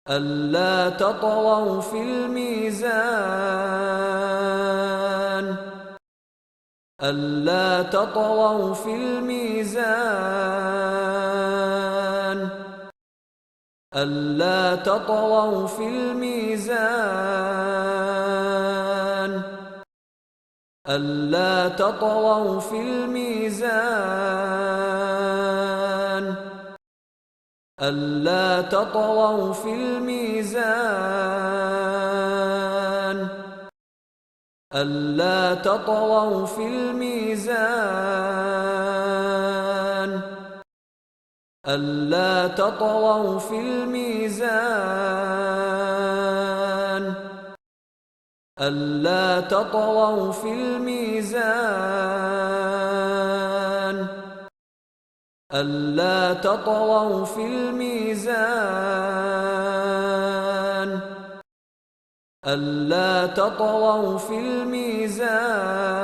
ألا تطغوا في الميزان ألا تطغوا في الميزان ألا تطغوا في الميزان ألا تطغوا في الميزان ألا تطغوا في الميزان ألا تطغوا في الميزان ألا تطغوا في الميزان ألا تطغوا في الميزان ألا تطغوا في الميزان ألا تطغوا في الميزان